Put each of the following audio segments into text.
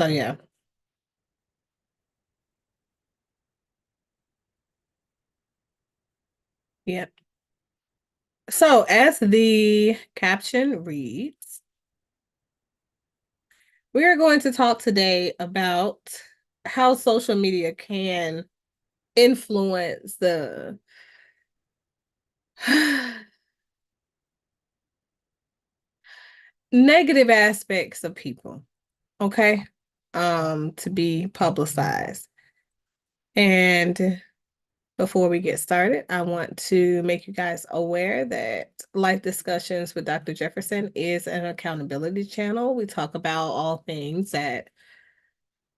So yeah. Yeah. So as the caption reads, we are going to talk today about how social media can influence the negative aspects of people, okay? To be publicized. And before we get started, I want to make you guys aware that Life Discussions with Dr. Jefferson is an accountability channel. We talk about all things that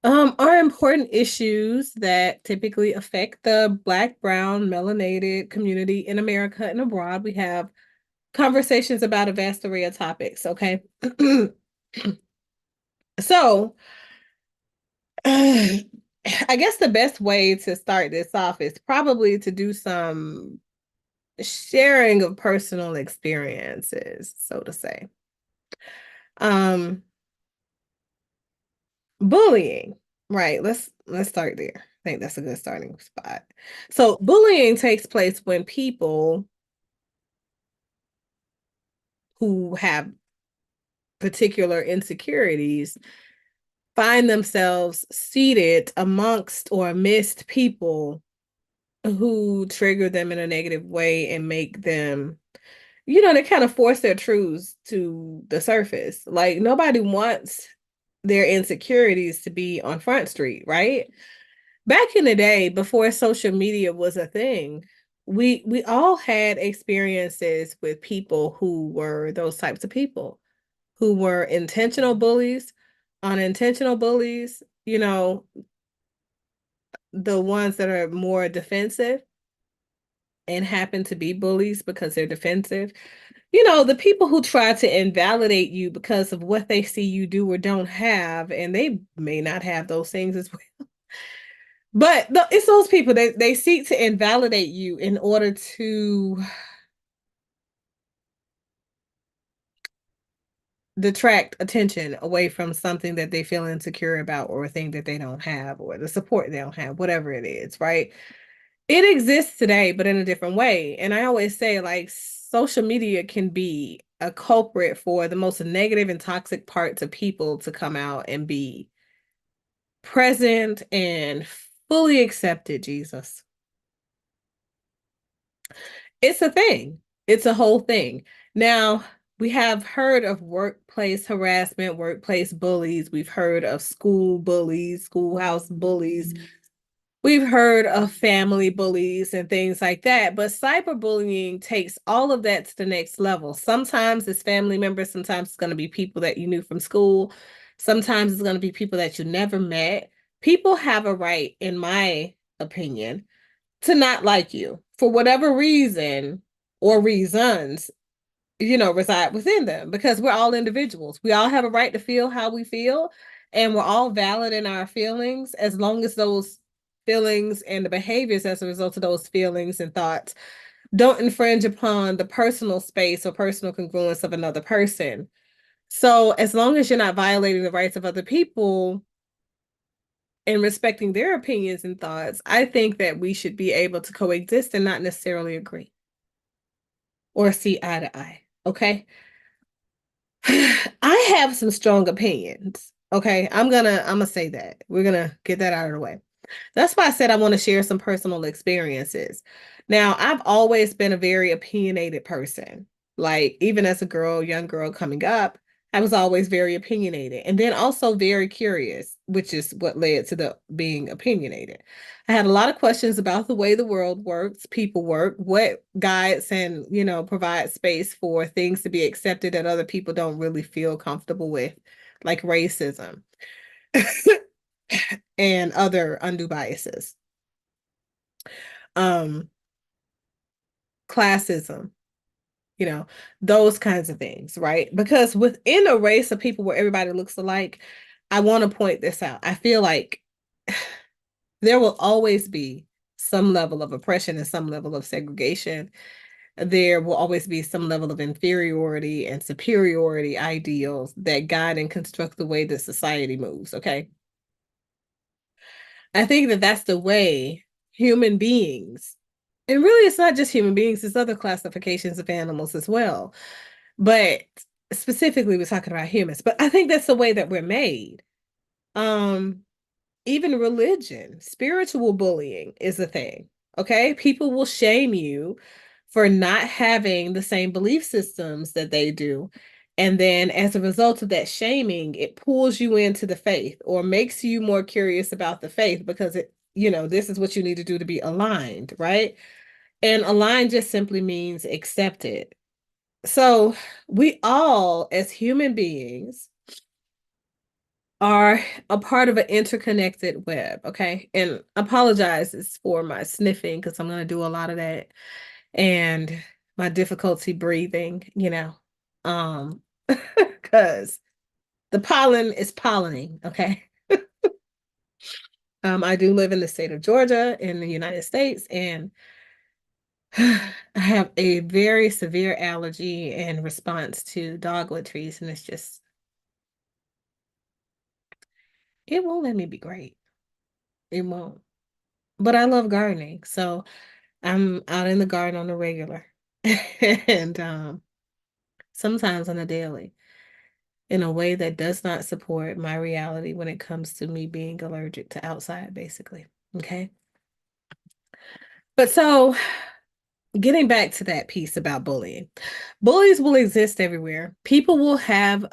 are important issues that typically affect the Black, brown, melanated community in America and abroad. We have conversations about a vast array of topics, okay? So, I guess the best way to start this off is probably to do some sharing of personal experiences, so to say. Um, Bullying, right? Let's start there. I think that's a good starting spot. So, bullying takes place when people who have particular insecurities find themselves seated amongst or amidst people who trigger them in a negative way and make them, they kind of force their truths to the surface. Like nobody wants their insecurities to be on Front Street, right? Back in the day, before social media was a thing, we all had experiences with people who were those types of people, who were intentional bullies, unintentional bullies, the ones that are more defensive and happen to be bullies because they're defensive. The people who try to invalidate you because of what they see you do or don't have, and they may not have those things as well. But it's those people that they seek to invalidate you in order to detract attention away from something that they feel insecure about or a thing that they don't have or the support they don't have, whatever it is, right? It exists today, but in a different way. And I always say, like, social media can be a culprit for the most negative and toxic parts of people to come out and be present and fully accepted, Jesus. It's a thing. It's a whole thing. Now, we have heard of workplace harassment, workplace bullies. We've heard of school bullies, schoolhouse bullies. We've heard of family bullies and things like that, but cyberbullying takes all of that to the next level. Sometimes it's family members, sometimes it's going to be people that you knew from school, sometimes it's going to be people that you never met. People have a right, in my opinion, to not like you for whatever reason or reasons, reside within them because we're all individuals. We all have a right to feel how we feel, and we're all valid in our feelings as long as those feelings and the behaviors as a result of those feelings and thoughts don't infringe upon the personal space or personal congruence of another person. So, as long as you're not violating the rights of other people and respecting their opinions and thoughts, I think that we should be able to coexist and not necessarily agree or see eye to eye. Okay. I have some strong opinions. Okay. I'm gonna say that. We're gonna get that out of the way. That's why I said I want to share some personal experiences. Now, I've always been a very opinionated person. Like, even as a girl, young girl coming up, I was always very opinionated and then also very curious, which is what led to the being opinionated. I had a lot of questions about the way the world works, people work, what guides and, provide space for things to be accepted that other people don't really feel comfortable with, like racism and other undue biases. um Classism, you know, those kinds of things, right? Because within a race of people where everybody looks alike, I want to point this out. I feel like there will always be some level of oppression and some level of segregation there will always be some level of inferiority and superiority ideals that guide and construct the way that society moves. Okay. I think that that's the way human beings, and really it's not just human beings, it's other classifications of animals as well. But specifically, we're talking about humans. But I think that's the way that we're made. Um, Even religion, spiritual bullying is a thing. Okay. People will shame you for not having the same belief systems that they do. And then as a result of that shaming, it pulls you into the faith or makes you more curious about the faith because this is what you need to do to be aligned, right? And aligned just simply means accepted. So we all, as human beings, are a part of an interconnected web. Okay. And apologizes for my sniffing because I'm going to do a lot of that and my difficulty breathing, because the pollen is pollinating. Okay. I do live in the state of Georgia in the United States, and I have a very severe allergy in response to dogwood trees, and it won't let me be great. It won't. But I love gardening, so I'm out in the garden on a regular and sometimes on a daily in a way that does not support my reality when it comes to me being allergic to outside, basically. Okay. But so getting back to that piece about bullying, bullies will exist everywhere. People will have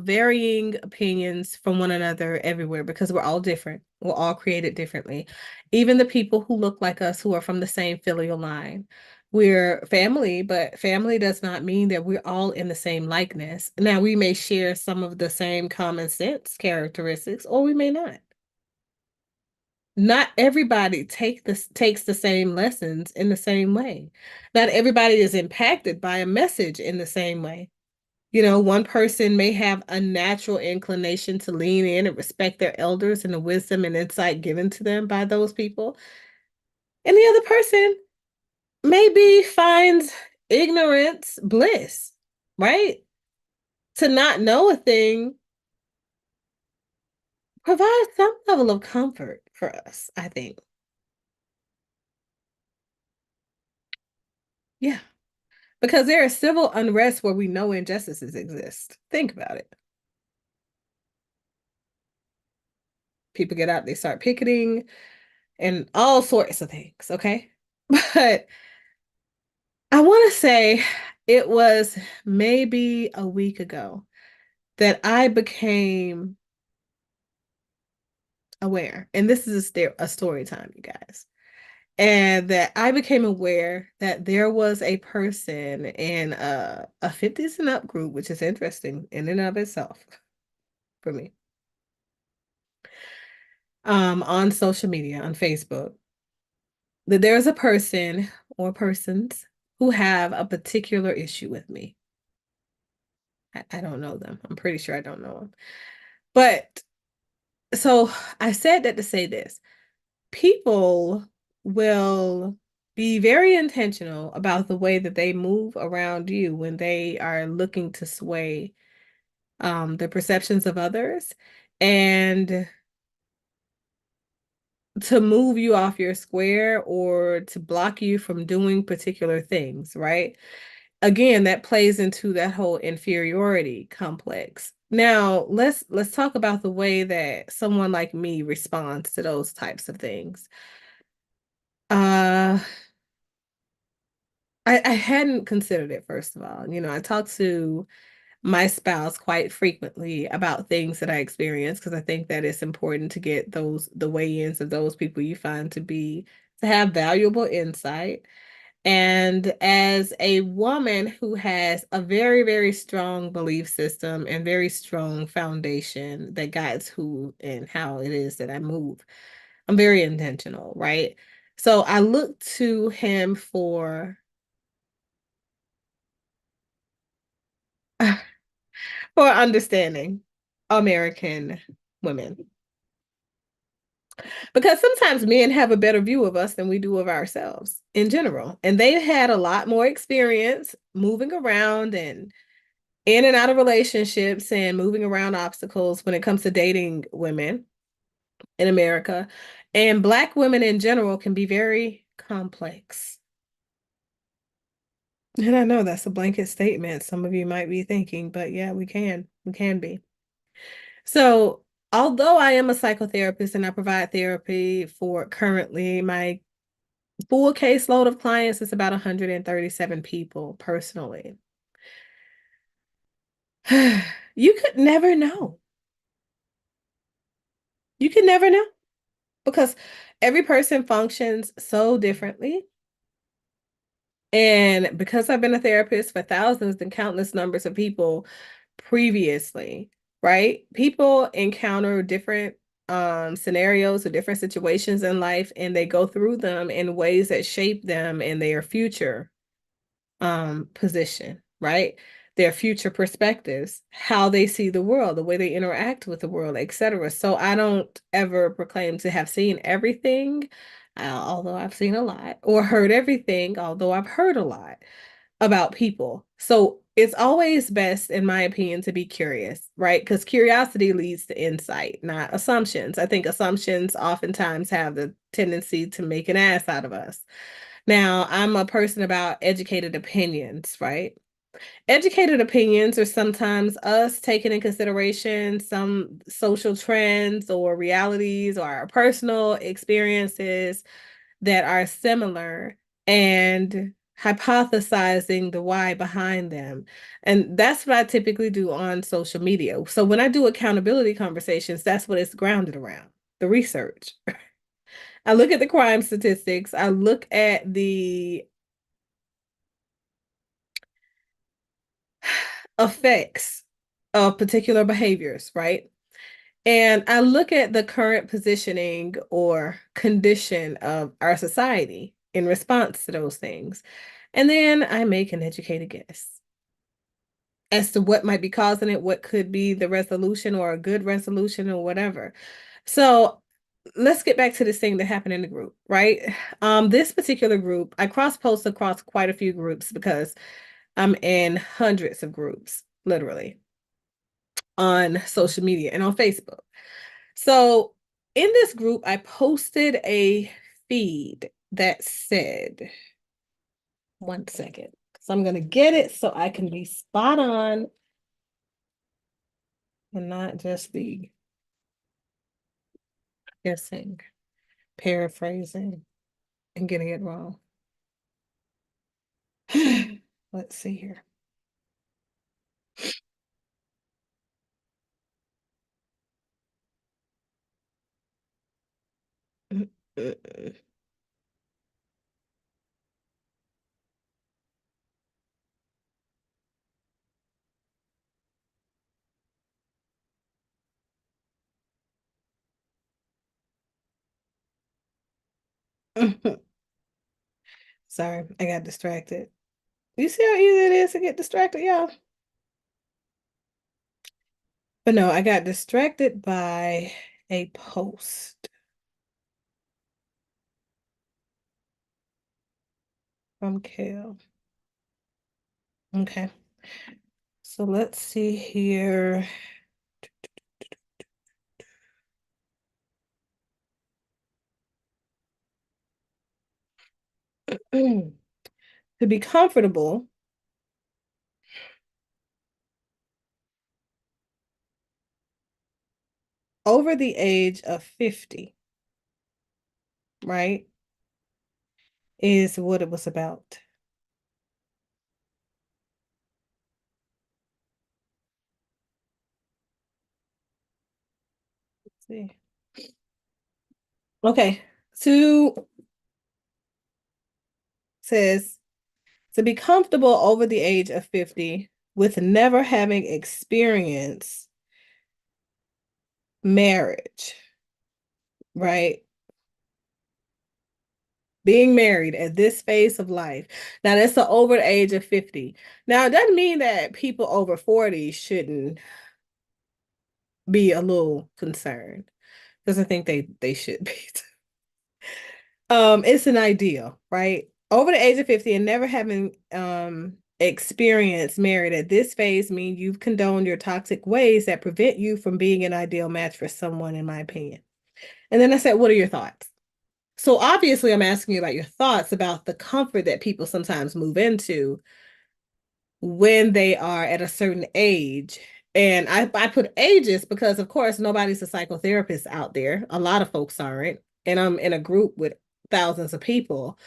varying opinions from one another everywhere because we're all different. We're all created differently. Even the people who look like us who are from the same filial line. We're family, but family does not mean that we're all in the same likeness. Now, we may share some of the same common sense characteristics, or we may not. Not everybody takes the same lessons in the same way. Not everybody is impacted by a message in the same way. One person may have a natural inclination to lean in and respect their elders and the wisdom and insight given to them by those people. And the other person maybe finds ignorance bliss, right? To not know a thing provides some level of comfort for us, I think. Yeah. Because there is civil unrest where we know injustices exist. Think about it. People get out, they start picketing and all sorts of things, okay? But I want to say it was maybe a week ago that I became aware, and this is a story time, you guys, and that I became aware that there was a person in a 50s and up group, which is interesting in and of itself for me, on social media, on Facebook, that there's a person or persons who have a particular issue with me. I don't know them. I'm pretty sure I don't know them. But so I said that to say this. People will be very intentional about the way that they move around you when they are looking to sway the perceptions of others and to move you off your square or to block you from doing particular things, right? Again, that plays into that whole inferiority complex. Now, let's talk about the way that someone like me responds to those types of things. Uh, I hadn't considered it, first of all. I talk to my spouse quite frequently about things that I experience because I think that it's important to get the weigh-ins of those people you find to have valuable insight. And as a woman who has a very, very strong belief system and very strong foundation that guides who and how it is that I move, I'm very intentional, right? So I look to him for understanding American women. Because sometimes men have a better view of us than we do of ourselves in general. And they've had a lot more experience moving around and in and out of relationships and moving around obstacles when it comes to dating women in America. And Black women in general can be very complex. And I know that's a blanket statement. Some of you might be thinking, but yeah, we can. We can be. So, although I am a psychotherapist and I provide therapy for currently my full caseload of clients is about 137 people personally. You could never know. You could never know because every person functions so differently. And because I've been a therapist for thousands and countless numbers of people previously, right? People encounter different scenarios or different situations in life and they go through them in ways that shape them in their future position, right? Their future perspectives, how they see the world, the way they interact with the world, etc. So I don't ever proclaim to have seen everything, although I've seen a lot, or heard everything, although I've heard a lot about people. So it's always best, in my opinion, to be curious, right? Because curiosity leads to insight, not assumptions. I think assumptions oftentimes have the tendency to make an ass out of us. Now, I'm a person about educated opinions, right? Educated opinions are sometimes us taking in consideration some social trends or realities or our personal experiences that are similar and hypothesizing the why behind them. And that's what I typically do on social media. So when I do accountability conversations, that's what it's grounded around, the research. I look at the crime statistics, I look at the effects of particular behaviors, right? And I look at the current positioning or condition of our society in response to those things. And then I make an educated guess as to what might be causing it, what could be the resolution or a good resolution or whatever. So let's get back to this thing that happened in the group, right? This particular group, I cross post across quite a few groups because I'm in hundreds of groups, literally, on social media and on Facebook. So in this group, I posted a feed that said, one second, because I'm going to get it so I can be spot on and not just be guessing, paraphrasing, and getting it wrong. Let's see here. Sorry, I got distracted. You see how easy it is to get distracted, y'all? But no, I got distracted by a post from Kale. Okay, so let's see here. To be comfortable over the age of 50, right, is what it was about. Let's see. Okay, two says to be comfortable over the age of 50 with never having experienced marriage, right? Being married at this phase of life. Now, that's the over the age of 50. Now, it doesn't mean that people over 40 shouldn't be a little concerned. because I think they should be. It's an ideal, right? Over the age of 50 and never having experienced married at this phase mean you've condoned your toxic ways that prevent you from being an ideal match for someone, in my opinion. And then I said, what are your thoughts? So obviously I'm asking you about your thoughts about the comfort that people sometimes move into when they are at a certain age. And I put ages because, of course, nobody's a psychotherapist out there. A lot of folks aren't. And I'm in a group with thousands of people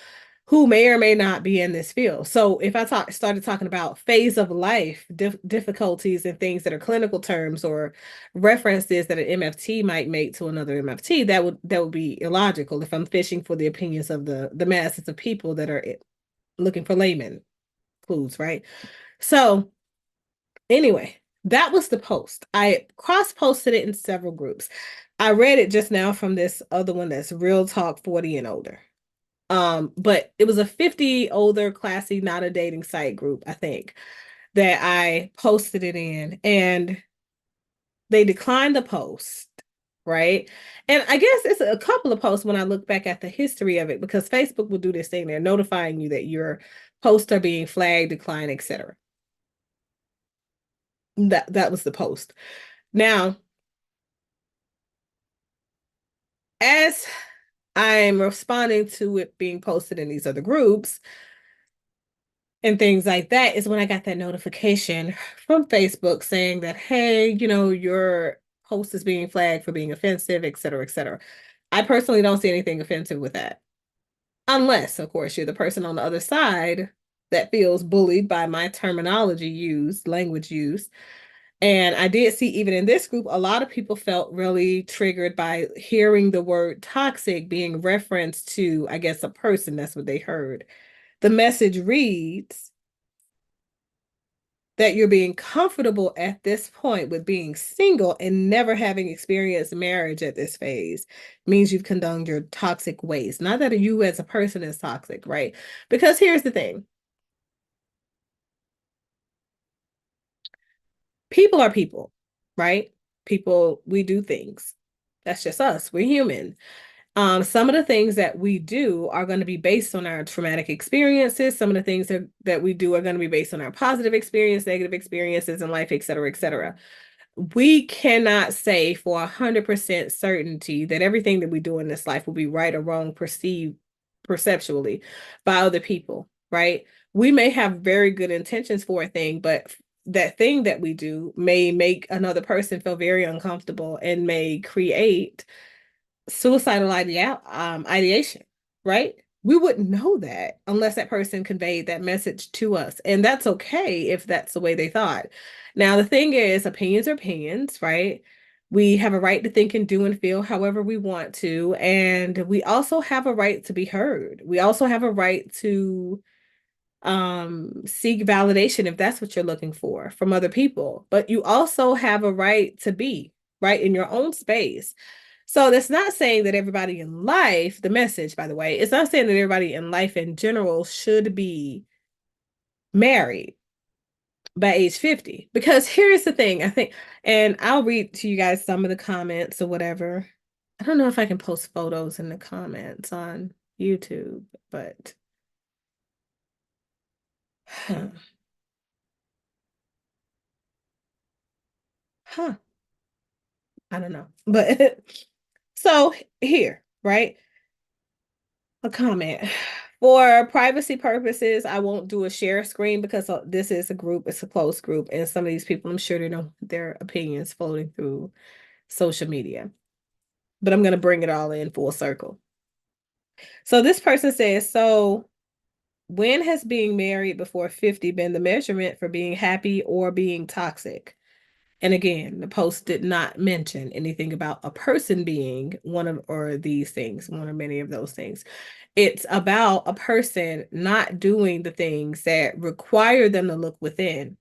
who may or may not be in this field. So if I started talking about phase of life difficulties and things that are clinical terms or references that an MFT might make to another MFT, that would be illogical if I'm fishing for the opinions of the masses of people that are looking for layman clues, right? So anyway, that was the post. I cross posted it in several groups. I read it just now from this other one that's Real Talk 40 and older. But it was a 50 older, classy, not a dating site group, I think, that I posted it in, and they declined the post, right? And I guess it's a couple of posts when I look back at the history of it, because Facebook will do this thing. They're notifying you that your posts are being flagged, declined, etc. That was the post. Now, as I'm responding to it being posted in these other groups and things like that, is when I got that notification from Facebook saying that, hey, your post is being flagged for being offensive, et cetera, et cetera. I personally don't see anything offensive with that. Unless, of course, you're the person on the other side that feels bullied by my terminology used, language used. And I did see, even in this group, a lot of people felt really triggered by hearing the word toxic being referenced to, I guess, a person. That's what they heard. The message reads that you're being comfortable at this point with being single and never having experienced marriage at this phase means you've condoned your toxic ways. Not that you as a person is toxic, right? Because here's the thing. People are people, right? People, we do things. That's just us. We're human. Some of the things that we do are going to be based on our traumatic experiences. Some of the things that we do are going to be based on our positive experience, negative experiences in life, et cetera, et cetera. We cannot say for 100% certainty that everything that we do in this life will be right or wrong perceived perceptually by other people, right? We may have very good intentions for a thing, but that thing that we do may make another person feel very uncomfortable and may create suicidal ideation, right? We wouldn't know that unless that person conveyed that message to us. And that's okay if that's the way they thought. Now, the thing is, opinions are opinions, right? We have a right to think and do and feel however we want to. And we also have a right to be heard. We also have a right to seek validation if that's what you're looking for from other people. But you also have a right to be right in your own space. So that's not saying that everybody in life, the message, by the way, it's not saying that everybody in life in general should be married by age 50. Because here's the thing, I think, and I'll read to you guys some of the comments or whatever. I don't know if I can post photos in the comments on YouTube, but huh, huh, I don't know. But so here, right? A comment. For privacy purposes, I won't do a share screen because this is a group, it's a closed group, and some of these people, I'm sure they don't want their opinions floating through social media. But I'm going to bring it all in full circle. So this person says, so when has being married before 50 been the measurement for being happy or being toxic? And again, the post did not mention anything about a person being one of or these things, one or many of those things. It's about a person not doing the things that require them to look within.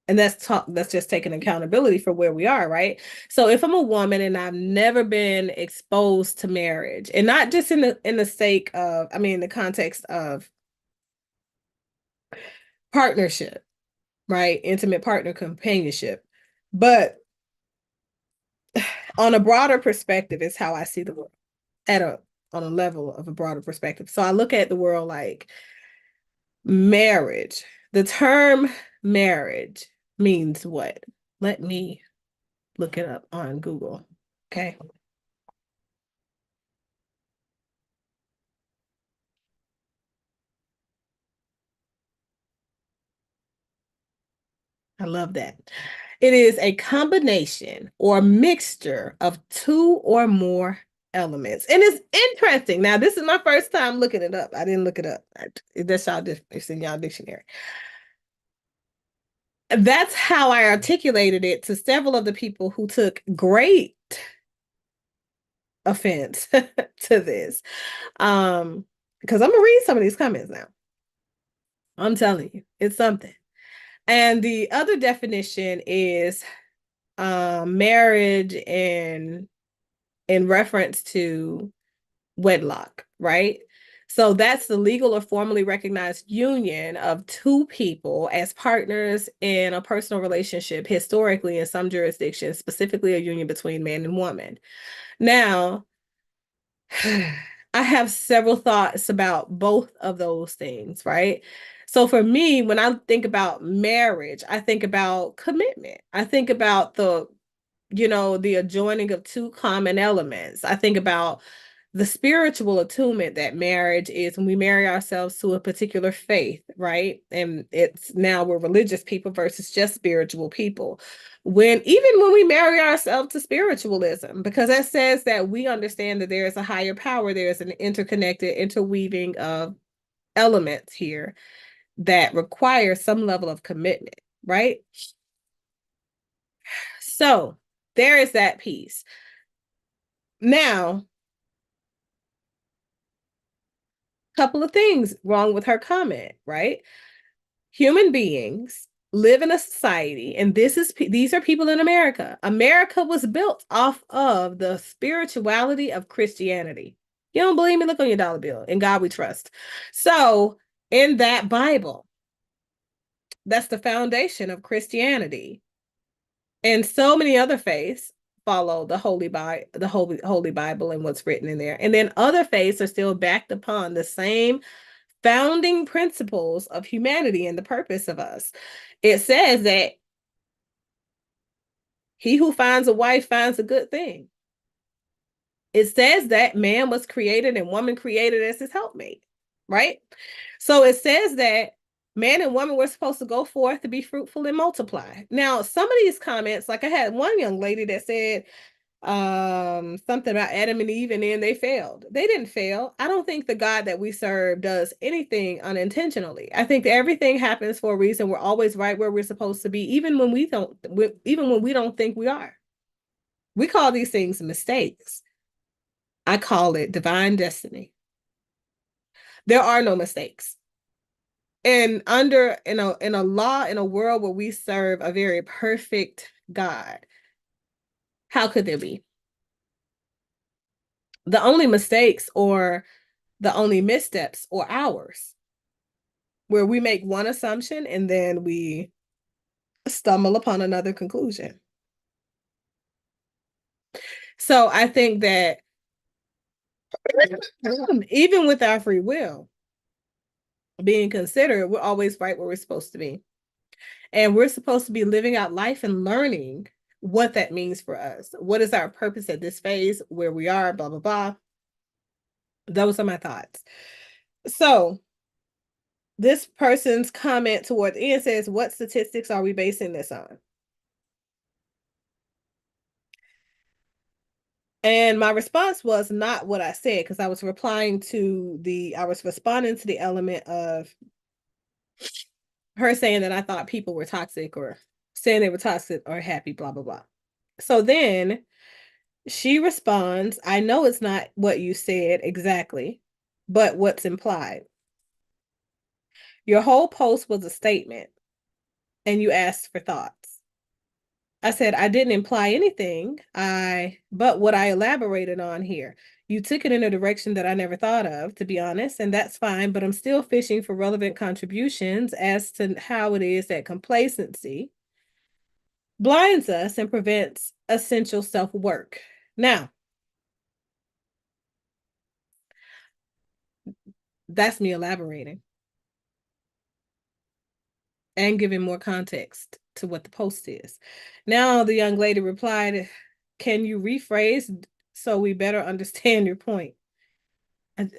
And that's just taking accountability for where we are, right? So if I'm a woman and I've never been exposed to marriage, and not just in the sake of, I mean, in the context of partnership, right? Intimate partner companionship, but on a broader perspective is how I see the world at a on a level of a broader perspective. So I look at the world like marriage. The term marriage means what? Let me look it up on Google. Okay. I love that. It is a combination or mixture of two or more elements. And it's interesting. Now, this is my first time looking it up. I didn't look it up. That's y'all, it's in y'all dictionary. That's how I articulated it to several of the people who took great offense to this. Because I'm gonna read some of these comments now. I'm telling you, it's something. And the other definition is marriage in reference to wedlock, right? So that's the legal or formally recognized union of two people as partners in a personal relationship, historically in some jurisdictions, specifically a union between man and woman. Now, I have several thoughts about both of those things, right? So for me, when I think about marriage, I think about commitment. I think about the adjoining of two common elements. I think about the spiritual attunement that marriage is when we marry ourselves to a particular faith, right? And it's now we're religious people versus just spiritual people. Even when we marry ourselves to spiritualism, because that says that we understand that there is a higher power, there's an interconnected interweaving of elements here that require some level of commitment, right? So there is that piece. Now, couple of things wrong with her comment, right? Human beings live in a society, and these are people in America. America was built off of the spirituality of Christianity. You don't believe me? Look on your dollar bill. In God we trust. So, in that Bible, that's the foundation of Christianity. And so many other faiths follow the Holy Bible and what's written in there. And then other faiths are still backed upon the same founding principles of humanity and the purpose of us. It says that he who finds a wife finds a good thing. It says that man was created and woman created as his helpmate, right? So it says that man and woman were supposed to go forth to be fruitful and multiply. Now, some of these comments, like I had one young lady that said, something about Adam and Eve, and then they failed. They didn't fail. I don't think the God that we serve does anything unintentionally. I think that everything happens for a reason. We're always right where we're supposed to be, even when we don't think we are. We call these things mistakes. I call it divine destiny. There are no mistakes. And in a law, in a world where we serve a very perfect God, how could there be? The only mistakes or the only missteps are ours, where we make one assumption and then we stumble upon another conclusion. So I think that even with our free will being considered, we're always right where we're supposed to be. And we're supposed to be living out life and learning what that means for us. What is our purpose at this phase, where we are, blah, blah, blah. Those are my thoughts. So this person's comment toward the end says, what statistics are we basing this on? And my response was not what I said, because I was responding to the element of her saying that I thought people were toxic or saying they were toxic or happy, blah, blah, blah. So then she responds, I know it's not what you said exactly, but what's implied. Your whole post was a statement and you asked for thoughts. I said, I didn't imply anything. But what I elaborated on here, you took it in a direction that I never thought of, to be honest, and that's fine, but I'm still fishing for relevant contributions as to how it is that complacency blinds us and prevents essential self-work. Now, that's me elaborating and giving more context to what the post is. Now, the young lady replied, "Can you rephrase so we better understand your point?" I,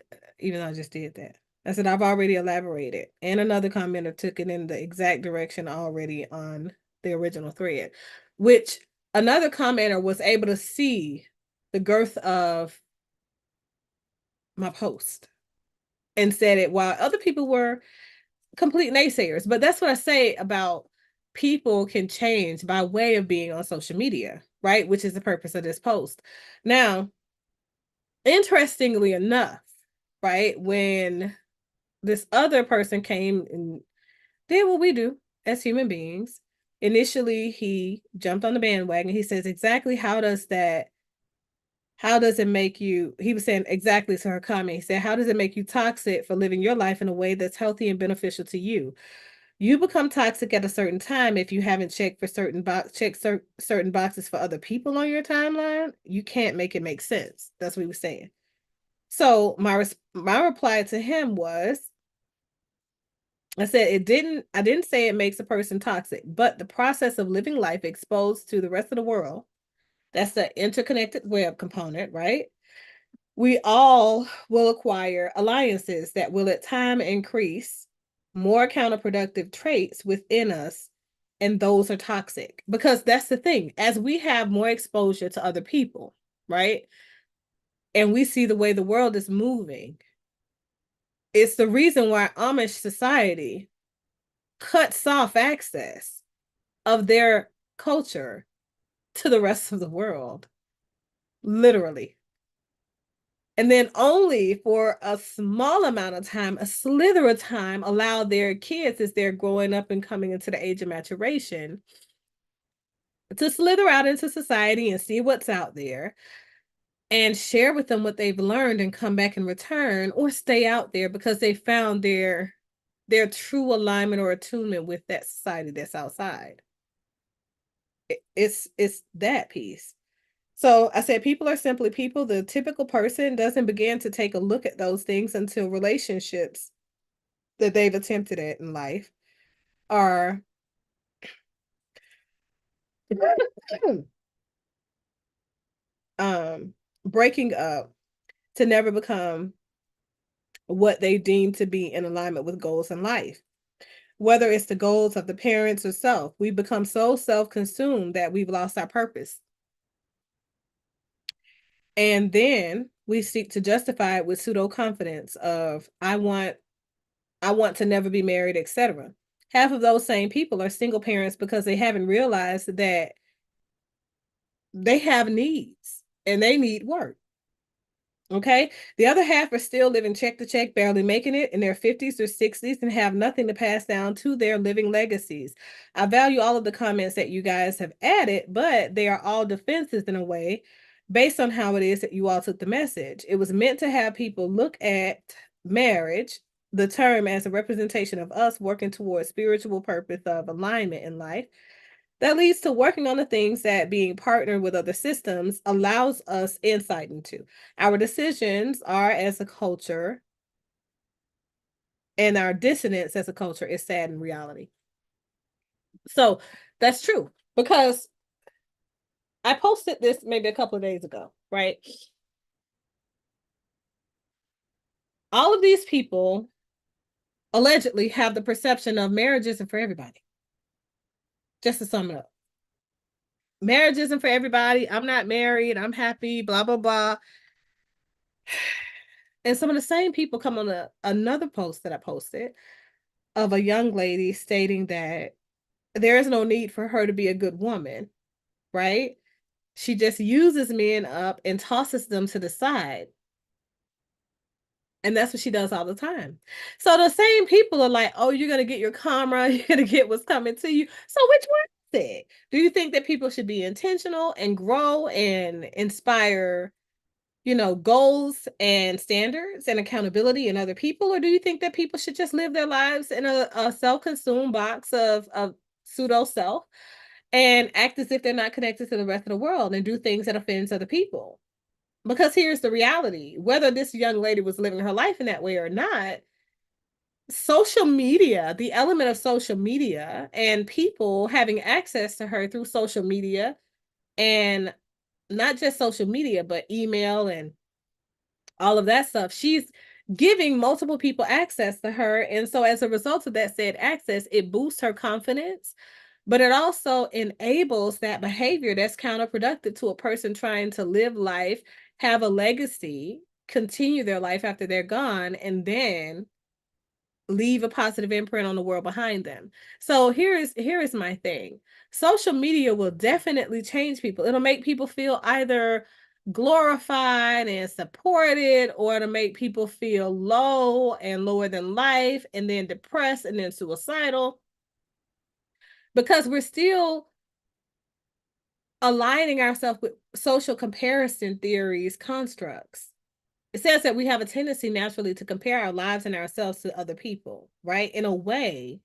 even though I just did that. I said, "I've already elaborated." And another commenter took it in the exact direction already on the original thread, which another commenter was able to see the girth of my post and said it while other people were complete naysayers. But that's what I say about people can change by way of being on social media, right? Which is the purpose of this post. Now, interestingly enough, right, when this other person came and did what we do as human beings, initially he jumped on the bandwagon. He says, exactly how does it make you, he was saying exactly to her comment, he said, how does it make you toxic for living your life in a way that's healthy and beneficial to you? You become toxic at a certain time if you haven't checked for certain boxes for other people on your timeline. You can't make it make sense. That's what he was saying. So my reply to him was, I said I didn't say it makes a person toxic, but the process of living life exposed to the rest of the world, that's the interconnected web component, right? We all will acquire alliances that will at time increase more counterproductive traits within us, and those are toxic. Because that's the thing, as we have more exposure to other people, right? And we see the way the world is moving, it's the reason why Amish society cuts off access of their culture to the rest of the world, literally. And then only for a small amount of time, a slither of time, allow their kids as they're growing up and coming into the age of maturation to slither out into society and see what's out there and share with them what they've learned and come back and return, or stay out there because they found their true alignment or attunement with that society that's outside. It's that piece. So I said, people are simply people. The typical person doesn't begin to take a look at those things until relationships that they've attempted at in life are um, breaking up to never become what they deem to be in alignment with goals in life. Whether it's the goals of the parents or self, we become so self-consumed that we've lost our purpose. And then we seek to justify it with pseudo confidence of I want to never be married, etc. Half of those same people are single parents because they haven't realized that they have needs and they need work. Okay. The other half are still living check to check, barely making it in their 50s or 60s and have nothing to pass down to their living legacies. I value all of the comments that you guys have added, but they are all defenses in a way based on how it is that you all took the message. It was meant to have people look at marriage, the term, as a representation of us working towards spiritual purpose of alignment in life that leads to working on the things that being partnered with other systems allows us insight into. Our decisions are as a culture, and our dissonance as a culture is sad in reality. So that's true because I posted this maybe a couple of days ago, right? All of these people allegedly have the perception of marriage isn't for everybody. Just to sum it up, marriage isn't for everybody. I'm not married. I'm happy, blah, blah, blah. And some of the same people come on another post that I posted of a young lady stating that there is no need for her to be a good woman, right? She just uses men up and tosses them to the side. And that's what she does all the time. So the same people are like, oh, you're going to get your karma, you're going to get what's coming to you. So which one is it? Do you think that people should be intentional and grow and inspire, goals and standards and accountability in other people? Or do you think that people should just live their lives in a self-consumed box of pseudo self and act as if they're not connected to the rest of the world and do things that offends other people. Because here's the reality, whether this young lady was living her life in that way or not, social media, the element of social media and people having access to her through social media, and not just social media, but email and all of that stuff. She's giving multiple people access to her. And so as a result of that said access, it boosts her confidence, but it also enables that behavior that's counterproductive to a person trying to live life, have a legacy, continue their life after they're gone, and then leave a positive imprint on the world behind them. So here is my thing. Social media will definitely change people. It'll make people feel either glorified and supported, or it'll make people feel low and lower than life, and then depressed and then suicidal, because we're still aligning ourselves with social comparison theories constructs. It says that we have a tendency naturally to compare our lives and ourselves to other people, right? In a way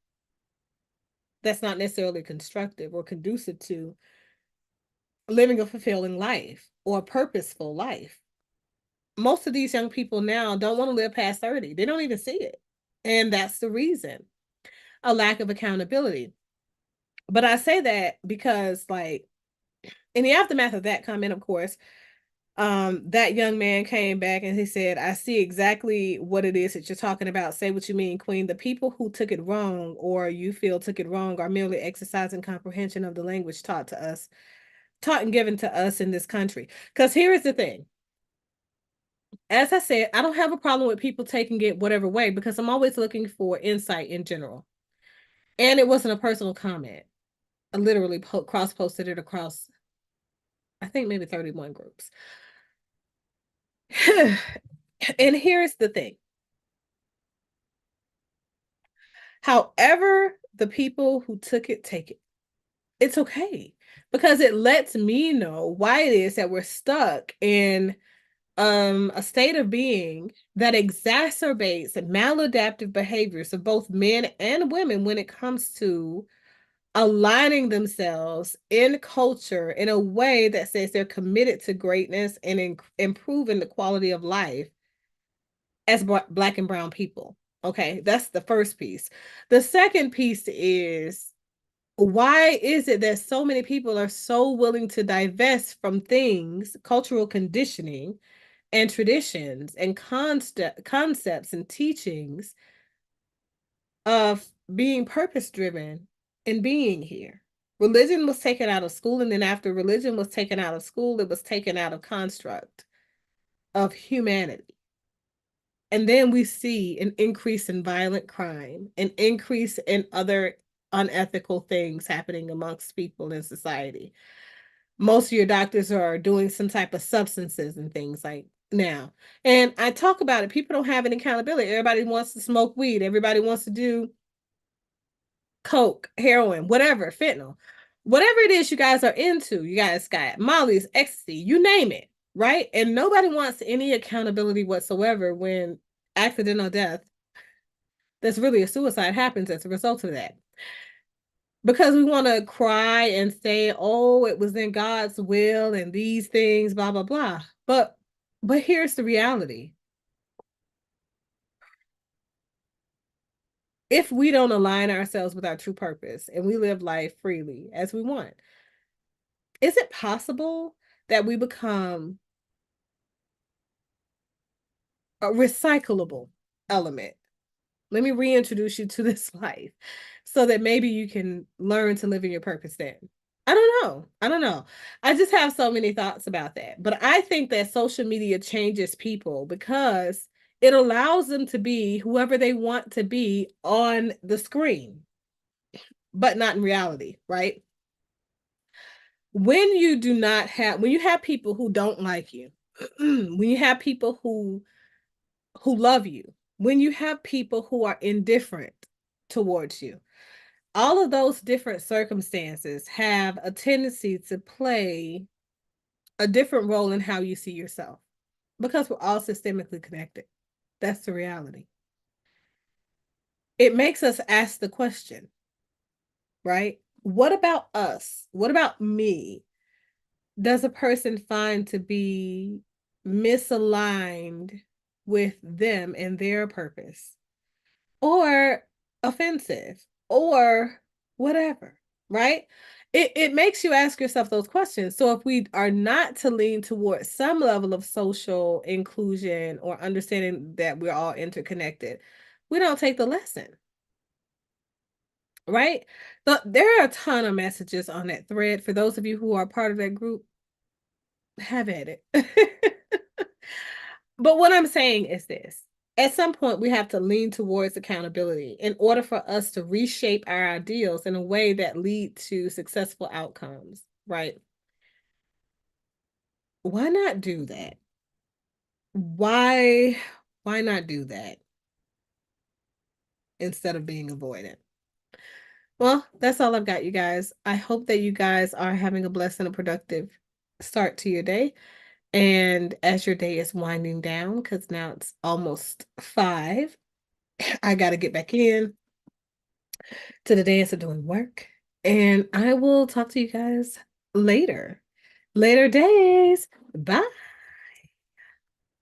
that's not necessarily constructive or conducive to living a fulfilling life or a purposeful life. Most of these young people now don't want to live past 30. They don't even see it. And that's the reason, a lack of accountability. But I say that because, like, in the aftermath of that comment, of course, that young man came back and he said, I see exactly what it is that you're talking about. Say what you mean, Queen. The people who took it wrong, or you feel took it wrong, are merely exercising comprehension of the language taught and given to us in this country. Because here is the thing. As I said, I don't have a problem with people taking it whatever way, because I'm always looking for insight in general. And it wasn't a personal comment. I literally cross posted it across, I think, maybe 31 groups. And here's the thing. However, the people who took it take it, it's okay, because it lets me know why it is that we're stuck in a state of being that exacerbates maladaptive behaviors of both men and women when it comes to aligning themselves in culture in a way that says they're committed to greatness and improving the quality of life as Black and brown people. Okay, that's the first piece. The second piece is, why is it that so many people are so willing to divest from things, cultural conditioning and traditions and concepts and teachings of being purpose driven and being here? Religion was taken out of school, and then after religion was taken out of school, it was taken out of construct of humanity. And then we see an increase in violent crime, an increase in other unethical things happening amongst people in society. Most of your doctors are doing some type of substances and things like now. And I talk about it. People don't have any accountability. Everybody wants to smoke weed. Everybody wants to do coke, heroin, whatever, fentanyl, whatever it is you guys are into. You guys got Molly's, ecstasy, you name it, right? And nobody wants any accountability whatsoever when accidental death, that's really a suicide, happens as a result of that. Because we want to cry and say, oh, it was in God's will and these things, blah, blah, blah. But here's the reality. If we don't align ourselves with our true purpose and we live life freely as we want, is it possible that we become a recyclable element? Let me reintroduce you to this life so that maybe you can learn to live in your purpose then. I don't know. I don't know. I just have so many thoughts about that. But I think that social media changes people because it allows them to be whoever they want to be on the screen, but not in reality, right? When you have people who don't like you, when you have people who love you, when you have people who are indifferent towards you, all of those different circumstances have a tendency to play a different role in how you see yourself, because we're all systemically connected. That's the reality. It makes us ask the question, right? What about us? What about me? Does a person find to be misaligned with them and their purpose, or offensive, or whatever, right? It makes you ask yourself those questions. So if we are not to lean towards some level of social inclusion or understanding that we're all interconnected, we don't take the lesson, right? There are a ton of messages on that thread. For those of you who are part of that group, have at it. But what I'm saying is this. At some point, we have to lean towards accountability in order for us to reshape our ideals in a way that lead to successful outcomes, right? Why not do that? Why why not do that instead of being avoidant? Well, that's all I've got, you guys. I hope that you guys are having a blessed and a productive start to your day. And as your day is winding down, because now it's almost 5, I got to get back in to the dance of doing work. And I will talk to you guys later. Later days. Bye.